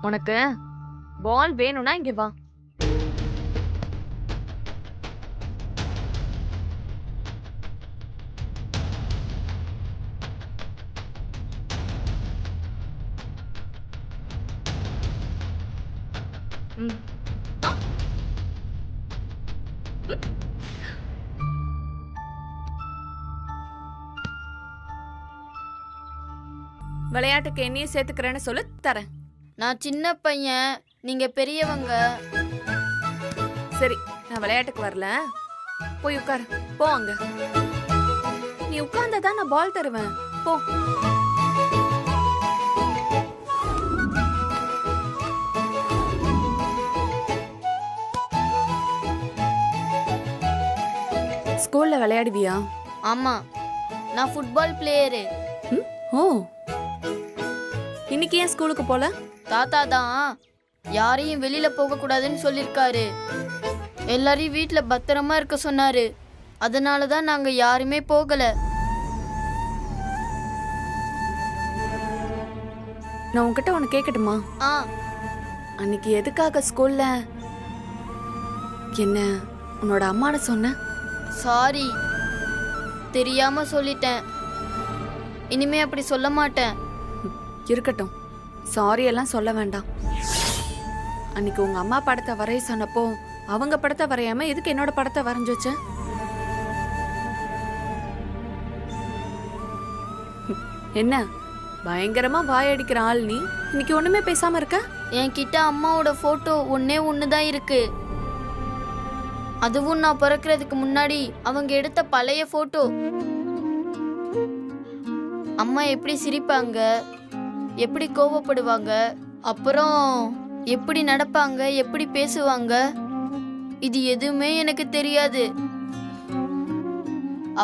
உனக்கு பால் வேணும்னா இங்க வா. ம். விளையாட்டுக்கு என்னையும் சேர்த்துக்கிறேன்னு சொல்லு, தரேன். நான் சின்ன பையன், நீங்க பெரியவங்க. சரி, நான் விளையாட்டுக்கு வரல. போய் உட்காரு. போ அங்க. நீ உட்கார்ந்தாதான் நான் பால் தருவேன். போ. ஸ்கூல்ல விளையாடுவியா? ஆமா, நான் ஃபுட்பால் பிளேயரு. ஓ, இன்னைக்கு ஏன் ஸ்கூலுக்கு போல? தாத்தா தான் யாரையும் வெளியில போக கூடாதுன்னு சொல்லிருக்காரு. எல்லாரையும் வீட்டுல பத்திரமா இருக்க சொன்னாரு. அதனாலதான் நாங்க யாருமே போகல. நான் உன்கிட்ட ஒன்னு கேட்கட்டுமா? அன்னைக்கு எதுக்காக ஸ்கூல்ல என்ன உன்னோட அம்மான்னு சொன்ன? சாரி, தெரியாம சொல்லிட்டேன். இனிமே அப்படி சொல்ல மாட்டேன். இருக்கட்டும், சாரி எல்லாம் சொல்ல வேண்டாம். அன்னைக்கு உங்க அம்மா படத்தை வரைய சொன்னப்போ அவங்க படத்தை வரையாம எதுக்கு என்னோட படத்தை வரைஞ்சு வச்ச? என்ன பயங்கரமா வாயடிக்கிற ஆள் நீ? இன்னைக்கு ஒண்ணுமே பேசாம இருக்க? என்கிட்ட அம்மாவோட போட்டோ ஒண்ணுதான் இருக்கு. அதுவும் நான் பிறக்கிறதுக்கு முன்னாடி அவங்க எடுத்த பழைய போட்டோ. அம்மா எப்படி சிரிப்பாங்க, எப்படி கோவப்படுவாங்க, அப்புறம் எப்படி நடப்பாங்க, எப்படி பேசுவாங்க, இது எதுவுமே எனக்கு தெரியாது.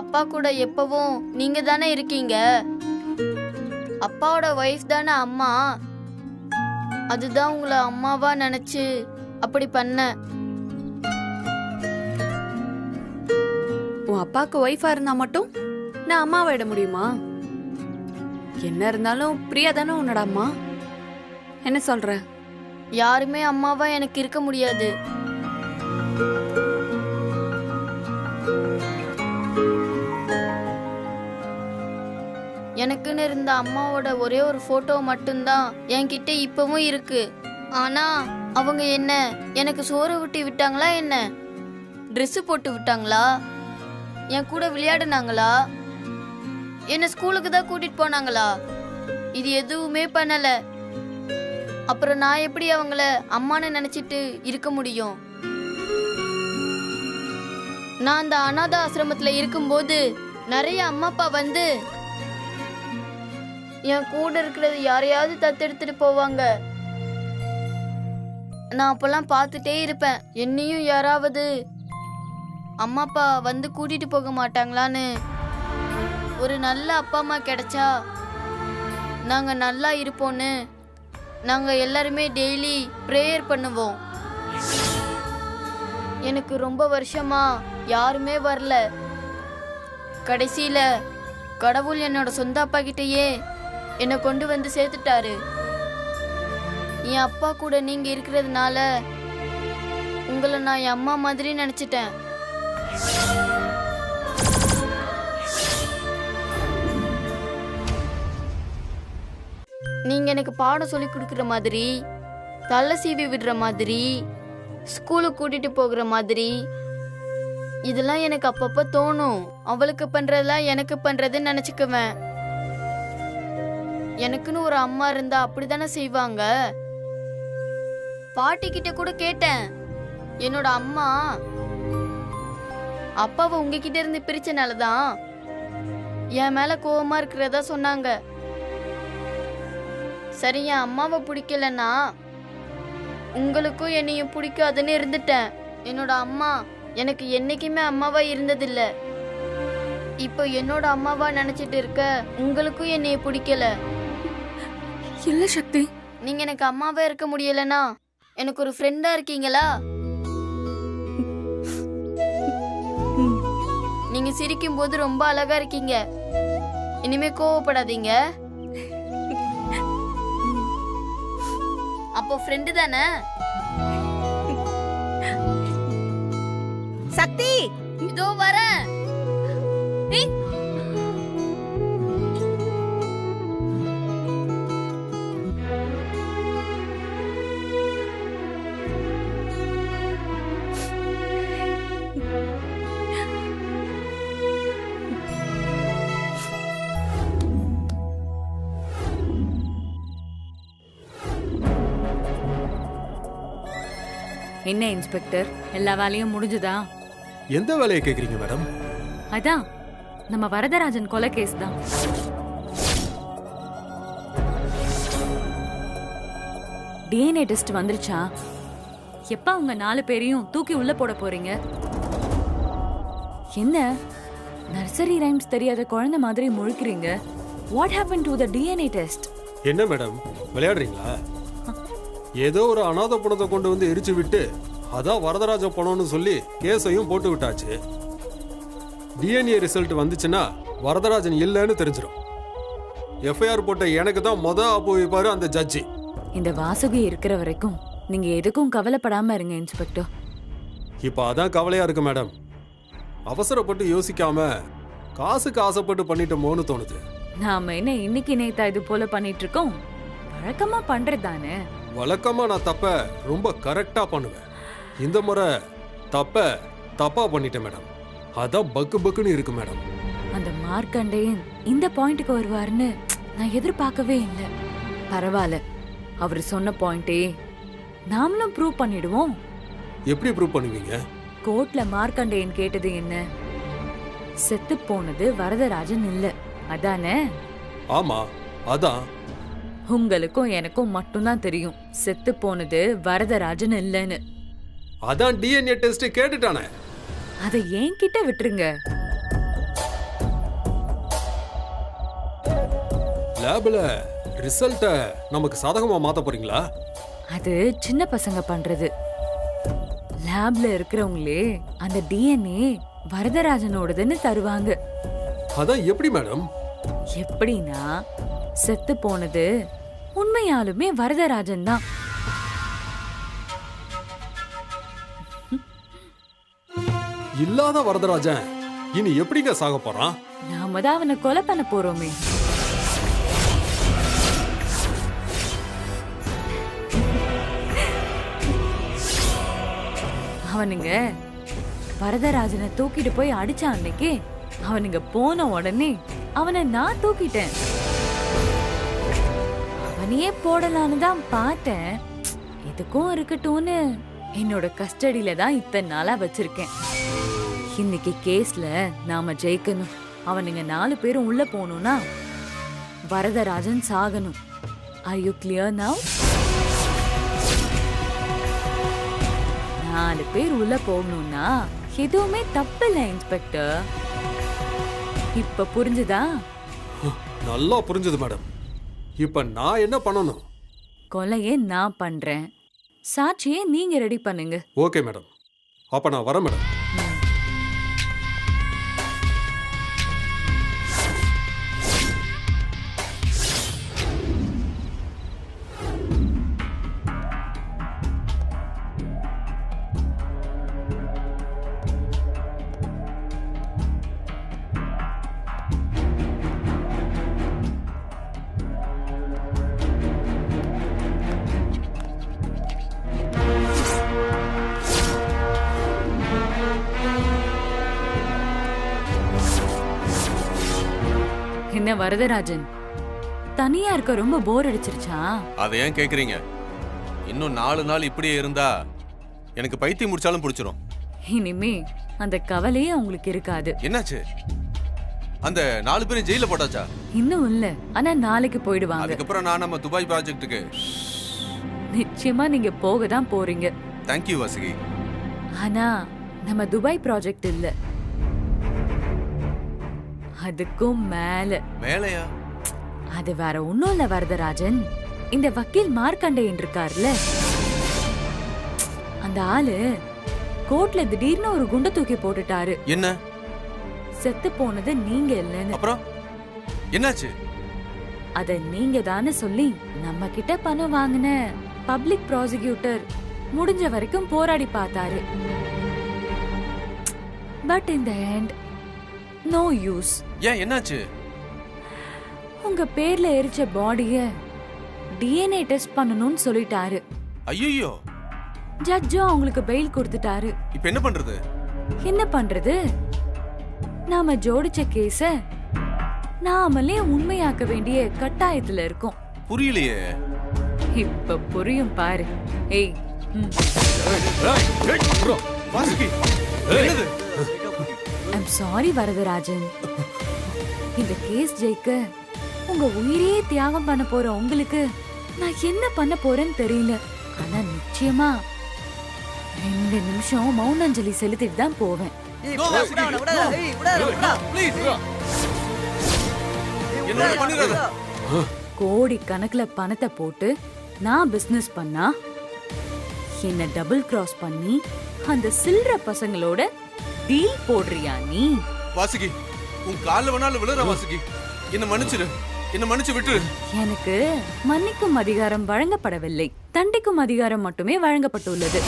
அப்பா கூட எப்பவும் நீங்க தானே இருக்கீங்க. அப்பாவோட வைஃப் தானே அம்மா. அதுதான் உங்களை அம்மாவா நினைச்சு அப்படி பண்ண. உன் அப்பாக்கு ஒய்ஃபா இருந்தா மட்டும் நான் அம்மாவாயிட முடியுமா? என்ன இருந்தாலும் பிரியா தானே உன்னோட அம்மா. என்ன சொல்ற? யாருமே அம்மாவா எனக்கு இருக்க முடியாது. எனக்குன்னு இருந்த அம்மாவோட ஒரே ஒரு போட்டோ மட்டும்தான் என்கிட்ட இப்பவும் இருக்கு. ஆனா அவங்க என்ன எனக்கு சோறு ஊட்டி விட்டாங்களா, என்ன ட்ரெஸ் போட்டு விட்டாங்களா, என் கூட விளையாடுனாங்களா, என்ன ஸ்கூலுக்கு தான் கூட்டிட்டு போனாங்களா? இது எதுவுமே பண்ணல. அப்புறம் நான் எப்படி அவங்கள அம்மான்னு நினைச்சிட்டு இருக்க முடியும்? நான் அந்த அனாத ஆசிரமத்துல இருக்கும்போது நிறைய அம்மா அப்பா வந்து என் கூட இருக்கிறது யாரையாவது தத்தெடுத்துட்டு போவாங்க. நான் அப்பெல்லாம் பார்த்துட்டே இருப்பேன், என்னையும் யாராவது அம்மா அப்பா வந்து கூட்டிட்டு போக மாட்டாங்களான்னு. ஒரு நல்ல அப்பா அம்மா கிடைச்சா நாங்க நல்லா இருப்போன்னு நாங்க எல்லாருமே டெய்லி ப்ரேயர் பண்ணுவோம். எனக்கு ரொம்ப வருஷமா யாருமே வரல. கடைசியில கடவுள் என்னோட சொந்த அப்பா கிட்டயே என்னை கொண்டு வந்து சேர்த்துட்டாரு. என் அப்பா கூட நீங்க இருக்கிறதுனால உங்களை நான் என் அம்மா மாதிரி நினைச்சிட்டேன். நீங்க எனக்கு பாடம் சொல்லி கொடுக்குற மாதிரி, தலை சீவி விடுற மாதிரி, ஸ்கூலுக்கு கூட்டிட்டு போகிற மாதிரி, இதெல்லாம் எனக்கு அப்பப்ப தோணும். அவளுக்கு பண்றதெல்லாம் எனக்கு பண்றதுன்னு நினைச்சுக்குவேன். எனக்குன்னு ஒரு அம்மா இருந்தா அப்படித்தானே செய்வாங்க. பாட்டி கிட்ட கூட கேட்டேன். என்னோட அம்மா அப்பாவை உங்ககிட்ட இருந்து பிரிச்சனாலதான் என் மேல கோவமா இருக்கிறதா சொன்னாங்க. சரி, என் அம்மாவை பிடிக்கலன்னா உங்களுக்கும் என்னையும் பிடிக்காதுன்னு இருந்துட்டேன். என்னோட அம்மா எனக்கு என்னைக்குமே அம்மாவா இருந்ததில்ல. இப்போ என்னோட அம்மாவா நினைச்சிட்டு இருக்க உங்களுக்கும் என்னைய பிடிக்கல. இல்ல சக்தி, நீங்க எனக்கு அம்மாவா இருக்க முடியலனா எனக்கு ஒரு ஃப்ரெண்டா இருக்கீங்களா? நீங்க சிரிக்கும் போது ரொம்ப அழகா இருக்கீங்க. இனிமே கோவப்படாதீங்க. அப்போ ஃப்ரெண்டு தானே? சக்தி, இதோ வரேன். ஏய், என்ன இன்ஸ்பெக்டர், எல்லா வேலையும் முடிஞ்சுதா? எந்த வேலையை கேக்குறீங்க மேடம்? அதான் நம்ம வரதராஜன் கொலை கேஸ் தான். டிஎன்ஏ டெஸ்ட் வந்துருச்சா? எப்ப அவங்க 4 பேரையும் தூக்கி உள்ள போட போறீங்க? என்ன நர்சரி ரைம்ஸ் தெரியாத குழந்தை மாதிரி முழிக்கிறீங்க? What happen to the DNA test? என்ன மேடம் விளையாடுறீங்களா? ஏதோ ஒரு அநாத பணத்தை கொண்டு வந்து எரிச்சு விட்டு அதான் வரதராஜ பணம்னு சொல்லி கேஸையும் போட்டு விட்டாச்சு. டிஎன்ஏ ரிசல்ட் வந்துச்சுன்னா வரதராஜன் இல்லைன்னு தெரிஞ்சிடும். எஃப்ஐஆர் போட்ட எனக்கு தான் ஆப்பு வைப்பாரு அந்த ஜட்ஜி. இந்த வாசுகி இருக்கிற வரைக்கும் நீங்க எதுக்கும் கவலைப்படாம இருங்க இன்ஸ்பெக்டர். இப்ப அதான் கவலையா இருக்கு மேடம். அவசரப்பட்டு யோசிக்காம காசுக்கு ஆசைப்பட்டு பண்ணிட்டோமோன்னு தோணுது. நாம என்ன இன்னைக்கு நேத்தா இது போல பண்ணிட்டு இருக்கோம்? வழக்கமா பண்றதுதானே. வழக்கமா நான் தப்ப ரொம்ப கரெக்டா பண்ணுவேன். இந்த முறை தப்பா பண்ணிட்டேன் மேடம். அதான் பக்கு பக்குன்னு இருக்கு மேடம். அந்த மார்க்கண்டேயன் இந்த பாயிண்ட்க்கு வருவார்னு நான் எதிர்பார்க்கவே இல்லை. பரவாயில்ல, அவர் சொன்ன பாயிண்டே நாமளும் ப்ரூவ் பண்ணிடுவோம். எப்படி ப்ரூவ் பண்ணுவீங்க? கோர்ட்ல மார்க்கண்டேயன் கேட்டது என்ன? செத்து போனது வரதராஜன் இல்ல, அதானே? ஆமா, அதான். உங்களுக்கும் எனக்கும் மட்டும்தான் தெரியும் செத்து போனது வரதராஜன் இல்லைன்னு. அதான் டிஎன்ஏ டெஸ்ட் கேட்டுட்டானே. அதை என்கிட்ட விட்டுருங்க. லேப்ல ரிசல்ட்ட நமக்கு சாதகமா மாத்த போறீங்களா? அது சின்ன பசங்க பண்றது. லேப்ல இருக்கிறவங்களே அந்த டிஎன்ஏ வரதராஜனோடதுன்னு தருவாங்க. அதான் எப்படி மேடம்? எப்படின்னா செத்து போனது உண்மையாலுமே வரதராஜன் தான். இல்லாத வரதராஜன் இனி எப்படிங்க சாக போறான்? நாம தான் அவனை கொலை பண்ண போறோமே. அவனுங்க வரதராஜனை தூக்கிட்டு போய் அடிச்ச அன்னைக்கு அவனுங்க போன உடனே அவனை நான் தூக்கிட்டேன். அவனையே போடலான்னு தான் பார்த்தேன். எதுக்கும் இருக்கட்டும்னு என்னோட கஸ்டடியில தான் இத்தனை நாளா வச்சிருக்கேன். இன்னைக்கு கேஸ்ல நாம ஜெயிக்கணும். அவனுங்க 4 பேரும் உள்ள போகணும்னா வரதராஜன் சாகணும். Are you clear now? 4 பேர் உள்ள போகணும்னா எதுவுமே தப்பில்லை இன்ஸ்பெக்டர். இப்ப புரிஞ்சுதா? நல்லா புரிஞ்சது மேடம். இப்ப நான் என்ன பண்ணணும்? கொலையே நான் பண்றேன், சாட்சியே நீங்க ரெடி பண்ணுங்க. ஓகே மேடம், அப்ப நான் வரேன் மேடம். என்ன வரதராஜன், தனியா இருக்க ரொம்ப போர் அடிச்சிருச்சா? அதை ஏன் கேக்குறீங்க? இன்னும் 4 நாள் இப்படியே இருந்தா எனக்கு பைத்தியம் முடிச்சாலும் பிடிச்சிரும். இனிமே அந்த கவலையே உங்களுக்கு இருக்காது. என்னாச்சு? அந்த 4 பேரும் ஜெயில போட்டாச்சா? இன்னும் இல்ல, ஆனா நாளைக்கு போயிடுவாங்க. அதுக்கப்புறம் நான் நம்ம துபாய் ப்ராஜெக்ட்டுக்கு நிச்சயமா நீங்க போக தான் போறீங்க. தேங்க்யூ வாசுகி. ஆனா நம்ம துபாய் ப்ராஜெக்ட் இல்ல, அதுக்கும் மேல. மேலையா? அது வேற ஒண்ணும் இல்ல வரதராஜன். இந்த வக்கீல் மார்க்கண்டேயன் இருக்கார்ல, அந்த ஆளு கோர்ட்ல திடீர்னு ஒரு குண்டை தூக்கி போட்டுட்டாரு. என்ன? செத்து போனது நீங்க இல்லன்னு. அப்புறம் என்னாச்சு? அத நீங்க தானே சொல்லி நம்ம கிட்ட பணம் வாங்கின பப்ளிக் ப்ராசிக்யூட்டர் முடிஞ்ச வரைக்கும் போராடி பார்த்தாரு. But in the end no use. ஏன் என்னாச்சு? உங்க பேர்ல எரிச்ச பாடிய டிஎன்ஏ டெஸ்ட் பண்ணணும்னு சொல்லிட்டாரு. ஐயோ, ஜட்ஜும் அவங்களுக்கு பெயில் கொடுத்துட்டாரு. இப்ப என்ன பண்றது? என்ன பண்றது? நாம ஜோடிச்ச கேஸ நாமளே உண்மையாக்க வேண்டிய கட்டாயத்துல இருக்கோம். புரியலையே. இப்ப புரியும் பாரு. ஏய், வாசுகி, என்னது? I'm sorry Varadarajan. இந்த கேஸ் ஜெயிக்க உங்க உயிரையே தியாகம் பண்ண போற உங்களுக்கு நான் என்ன பண்ண போறேன்னு தெரியல. ஆனா நிச்சயமா 2 நிமிஷம் மௌனாஞ்சலி செலுத்திட்டு தான் போவேன். கோடி கணக்குல பணத்தை போட்டு நான் பிசினஸ் பண்ணா என்ன டபுள் கிராஸ் பண்ணி அந்த சில்ற பசங்களோட டீல் போடுறியா நீ? வாசுகி, உன் கால்ல வேணாலும் விழுற. வாசுகி, என்ன மன்னிச்சிரு, என்ன மன்னிச்சு விட்டுரு. எனக்கு மன்னிக்கும் அதிகாரம் வழங்கப்படவில்லை, தண்டிக்கும் அதிகாரம் மட்டுமே வழங்கப்பட்டுள்ளது.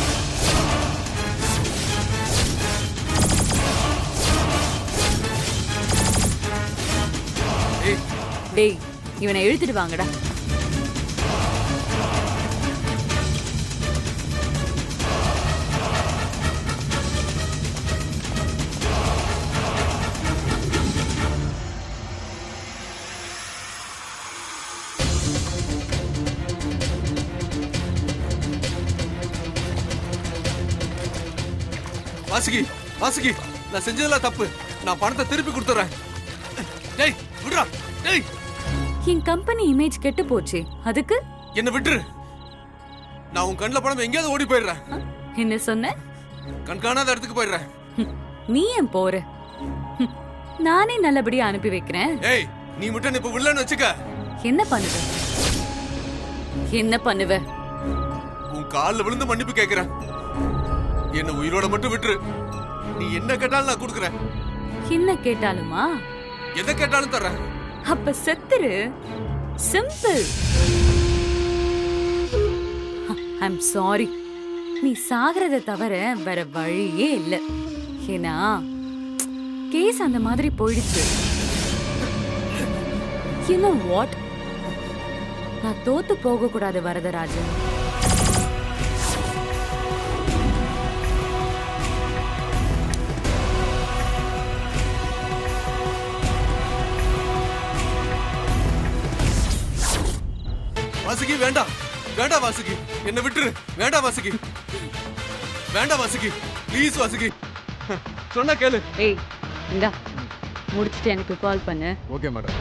டேய், இவனை இழுத்துட்டு வாங்கடா. வாசுகி, வாசுகி, நான் செஞ்சதெல்லாம் தப்பு. நான் பணத்தை திருப்பி கொடுத்துறேன். டேய் விடுடா. டேய், என் கம்பெனி இமேஜ் கெட்டு போச்சு, அதுக்கு என்ன விட்டுரு. நான் உன் கண்ணுல பணம் எங்கேயாவது ஓடி போயிடுறேன். என்ன சொன்ன? கண்காணாத இடத்துக்கு போயிடுறேன். நீ ஏன் போற? நானே நல்லபடியா அனுப்பி வைக்கிறேன். ஏய், நீ மட்டும் இப்ப வில்லன்னு வச்சுக்க. என்ன பண்ணுவ? என்ன பண்ணுவ? உன் கால்ல விழுந்து மன்னிப்பு கேக்குறேன். என்ன உயிரோட மட்டும் விட்டுரு. நீ என்ன கேட்டாலும் நான் கொடுக்குறேன். என்ன கேட்டாலுமா? எதை கேட்டாலும் தர்றேன். அப்ப செத்துரு. சிம்பிள். I'm sorry. நீ சாகிறத தவிர வேற வழியே இல்ல. ஏன்னா கேஸ் அந்த மாதிரி போயிடுச்சு. You know what? நான் தோத்து போக கூடாது வரதராஜன். வாசுகி, வேண்டாம் வேண்டாம் வாசுகி, என்ன விட்டுரு. வேண்டாம் வாசுகி, வேண்டாம் வாசுகி, ப்ளீஸ் வாசுகி, சொன்னா கேளு. ஏய், இந்தா முடிச்சிட்டு எனக்கு கால் பண்ணு. Okay madam.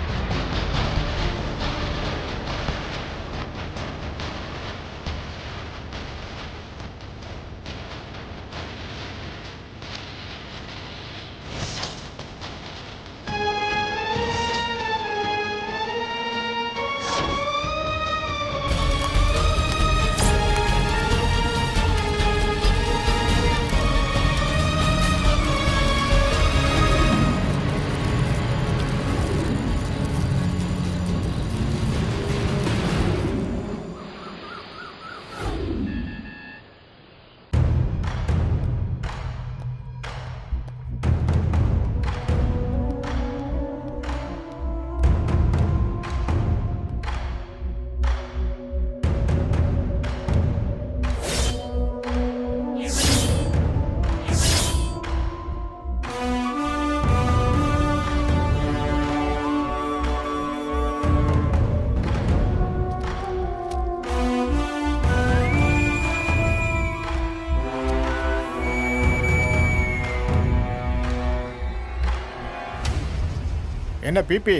என்ன பிபி,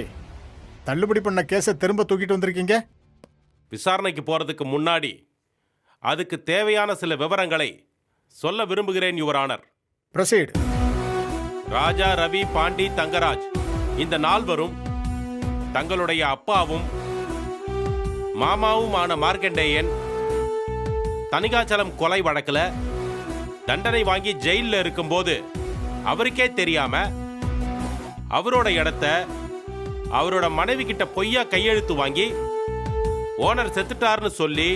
தள்ளுபடி பண்ண கேஸை திரும்ப தூக்கிட்டு வந்திருக்கீங்க? விசாரணைக்கு போறதுக்கு முன்னாடி அதுக்கு தேவையான சில விவரங்களை சொல்ல விரும்புகிறேன் யுவர் ஆனர். ப்ரொசீட். ராஜா, ரவி, பாண்டி, தங்கராஜ் இந்த நால்வரும் தங்களுடைய அப்பாவும் மாமாவுமான மார்க்கண்டேயன் தணிகாச்சலம் கொலை வழக்குல தண்டனை வாங்கி ஜெயிலில் இருக்கும்போது அவருக்கே தெரியாம அவரோட இடத்த அவரோட மனைவி கிட்ட பொய்யா கையெழுத்து வாங்கி ஓனர் செத்துட்டாருன்னு சொல்லி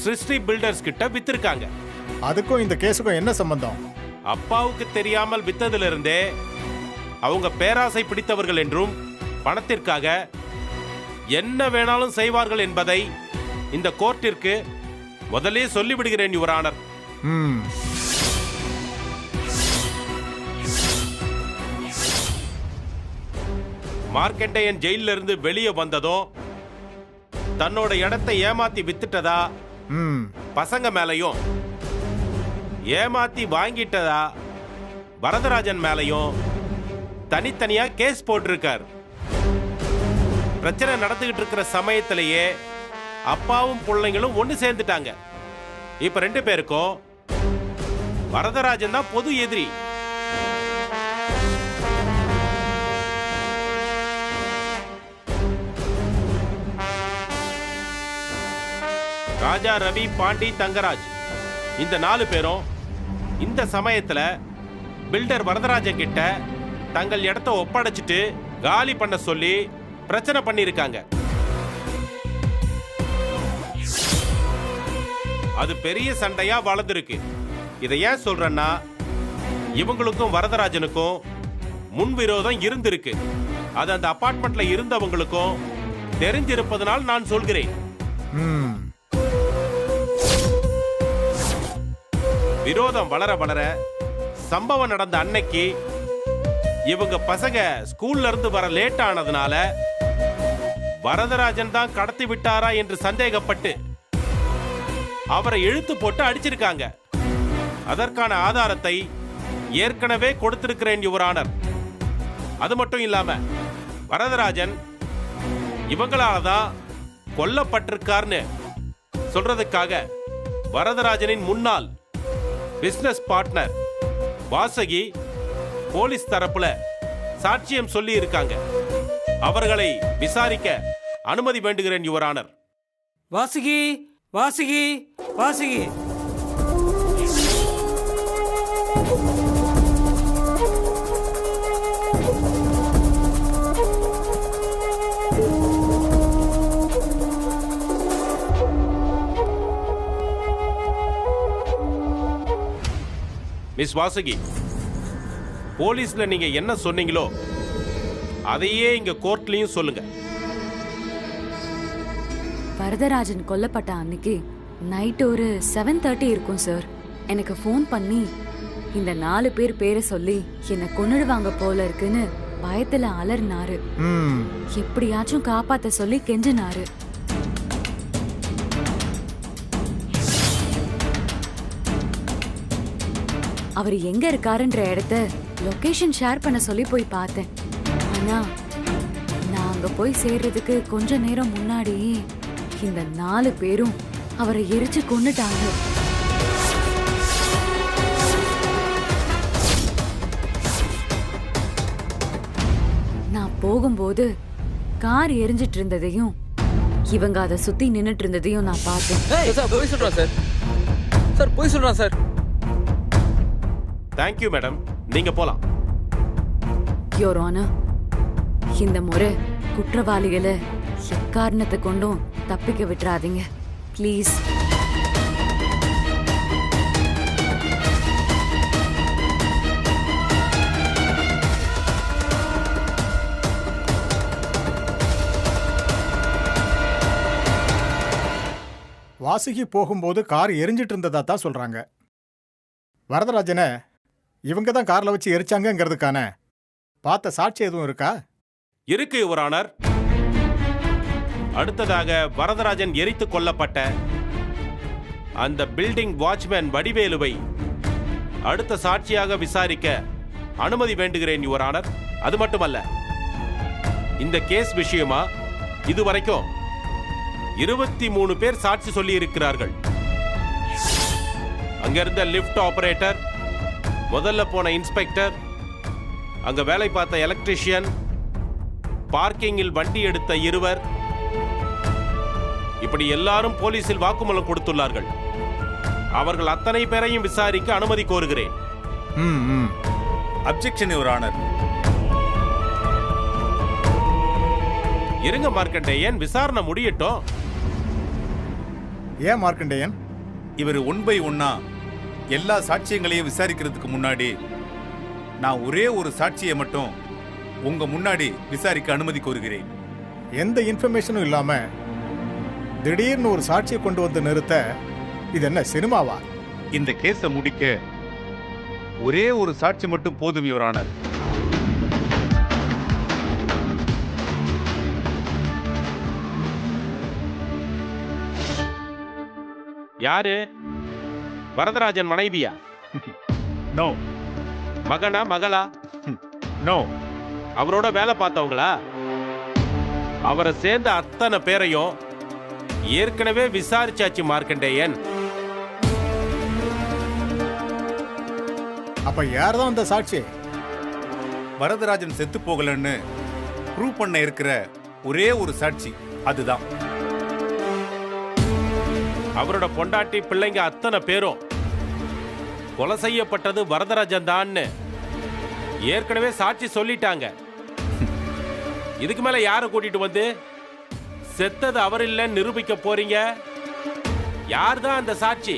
சிருஷ்டி பில்டர்ஸ் கிட்ட வித்திருக்காங்க. அதுக்கும் இந்த கேஸுக்கும் என்ன சம்பந்தம்? அப்பாவுக்கு தெரியாமல் வித்ததிலிருந்தே அவங்க பேராசை பிடித்தவர்கள் என்றும் பணத்திற்காக என்ன வேணாலும் செய்வார்கள் என்பதை இந்த கோர்ட்டிற்கு முதலே சொல்லிவிடுகிறேன் யுவர் ஆனர். மார்க்கண்டேயன் ஜெயிலில் இருந்து வெளியே வந்ததும் தன்னோட இடத்தை ஏமாத்தி வித்துட்டதா பசங்க மேலையும், ஏமாத்தி வாங்கிட்டதா வரதராஜன் மேலையும் தனித்தனியா கேஸ் போட்டிருக்கார். பிரச்சனை நடந்துகிட்டு இருக்கிற சமயத்திலேயே அப்பாவும் பிள்ளைங்களும் ஒன்னு சேர்ந்துட்டாங்க. இப்ப 2 பேருக்கும் வரதராஜன் தான் பொது எதிரி. ராஜா, ரவி, பாண்டி, தங்கராஜ் இந்த 4 பேரும் இந்த சமயத்துல பில்டர் வரதராஜன் கிட்ட தங்கள் இடத்தை ஒப்படைச்சிட்டு காலி பண்ண சொல்லி பிரச்சனை பண்ணிருக்காங்க. அது பெரிய சண்டையா வளர்ந்துருக்கு. இதை ஏன் சொல்றேன்னா, இவங்களுக்கும் வரதராஜனுக்கும் முன்விரோதம் இருந்திருக்கு. அது அந்த அபார்ட்மெண்ட்ல இருந்தவங்களுக்கும் தெரிஞ்சிருப்பதனால் நான் சொல்கிறேன். விரோதம் வளர வளர சம்பவம் நடந்த அன்னைக்கு இவங்க பசங்க ஸ்கூல்ல இருந்து வர லேட் ஆனதுனால வரதராஜன் தான் கடத்தி விட்டாரா என்று சந்தேகப்பட்டு அவரை இழுத்து போட்டு அடிச்சிருக்காங்க. அதற்கான ஆதாரத்தை ஏற்கனவே கொடுத்திருக்கிறேன் யுவர் ஆனர். அது மட்டும் இல்லாம வரதராஜன் இவங்களால தான் கொல்லப்பட்டிருக்கார்னு சொல்றதுக்காக வரதராஜனின் முன்னாள் பிசினஸ் பார்ட்னர் வாசகி போலீஸ் தரப்புல சாட்சியம் சொல்லி இருக்காங்க. அவர்களை விசாரிக்க அனுமதி வேண்டுகிறேன் your honour. Vasuki, Vasuki, Vasuki. Miss Vasuki, போலீஸ்ல நீங்க என்ன சொன்னீங்களோ அதையே இங்க கோர்ட்லயும் சொல்லுங்க. வரதராஜன் கொல்லப்பட்ட அன்னைக்கு நைட் ஒரு 7:30 இருக்கும் சார். எனக்கு ஃபோன் பண்ணி இந்த 4 பேர் பேரை சொல்லி என்னை கொன்னுடுவாங்க போல இருக்குன்னு பயத்துல அலறினாரு. எப்படியாச்சும் காப்பாத்த சொல்லி கெஞ்சினாரு. அவர் எங்க இருக்காருன்ற இடத்த லொகேஷன் ஷேர் பண்ண சொல்லி போய் பார்த்தேன். ஆனா நான் அங்க போய் சேர்றதுக்கு கொஞ்ச நேரம் முன்னாடியே இந்த 4 பேரும் அவரை எரிச்சு கொன்னுட்டாங்க. நான் போகும்போது கார் எரிஞ்சிட்டு இருந்ததையும் இவங்க அதை சுத்தி நின்னுட்டு இருந்ததையும் நான் பார்த்தேன். போய் சொல்றான் சார். சார் போய் சொல்றான் சார். தேங்க்யூ மேடம், நீங்க போலாம். யோர் ஆனர், இந்த முறை குற்றவாளிகளை எக்காரணத்தை கொண்டும் தப்பிக்க விட்டுறாதீங்க ப்ளீஸ். வாசுகி போகும்போது கார் எரிஞ்சிட்டு இருந்ததா தான் சொல்றாங்க. வரதராஜனை இவங்க தான் கார்ல வச்சு எரிச்சாங்கிறதுக்கான பார்த்த சாட்சி எதுவும் இருக்கா? இருக்கு யுவர் ஆனர். அடுத்ததாக வரதராஜன் எரித்து கொல்லப்பட்ட அந்த பில்டிங் வாட்ச்மேன் வடிவேலுவை அடுத்த சாட்சியாக விசாரிக்க அனுமதி வேண்டுகிறேன் யுவர் ஆனர். அது மட்டுமல்ல, இந்த கேஸ் விஷயமா இதுவரைக்கும் 23 பேர் சாட்சி சொல்லி இருக்கிறார்கள். அங்கிருந்த லிஃப்ட் ஆபரேட்டர், முதல்ல போன இன்ஸ்பெக்டர், அங்க வேலை பார்த்த எலக்ட்ரிஷியன், பார்க்கிங்கில் வண்டி எடுத்த 2 இப்படி எல்லாரும் போலீசில் வாக்குமூலம் கொடுத்துள்ளார்கள். அவர்கள் அத்தனை பேரையும் விசாரிக்க அனுமதி கோருகிறேன். Objection your honour. இருங்க மார்க்கண்டேயன், விசாரணை முடியட்டும். ஏன் மார்க்கண்டேயன்? இவர் 1 by 1 எல்லா சாட்சியங்களையும் விசாரிக்கிறதுக்கு முன்னாடி நான் ஒரே ஒரு சாட்சியை மட்டும் உங்க முன்னாடி விசாரிக்க அனுமதி கோருகிறேன். எந்த இன்ஃபர்மேஷனும் இல்லாம திடீர்னு ஒரு சாட்சியை கொண்டு வந்து நிறுத்த இது என்ன சினிமாவா? இந்த கேஸை முடிக்க ஒரே ஒரு சாட்சி மட்டும் போதும் யுவர் ஆனர். யாரு? வரதராஜன் மனைவியா? நோ. மகனா மகளா? நோ. அவரோட வேலை பார்த்தவங்களா? அவரை சேர்ந்த அத்தனை பேரையும் ஏற்கனவே விசாரிச்சாச்சு மார்க்கண்டேயன். அப்ப யார்தான் அந்த சாட்சி? வரதராஜன் செத்து போகலன்னு ப்ரூவ் பண்ண இருக்கிற ஒரே ஒரு சாட்சி அதுதான். அவரோட பொண்டாட்டி பிள்ளைங்க அத்தனை பேரும் கொலை செய்யப்பட்டது வரதராஜன் தான்னு ஏற்கனவே சாட்சி சொல்லிட்டாங்க. இதுக்கு மேல யாரை கூட்டிட்டு வந்து செத்தது அவர் இல்லைன்னு நிரூபிக்க போறீங்க? யார் தான் அந்த சாட்சி?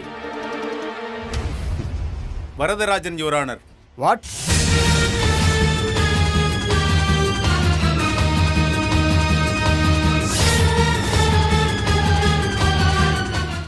Varadarajan your honour. வாட்?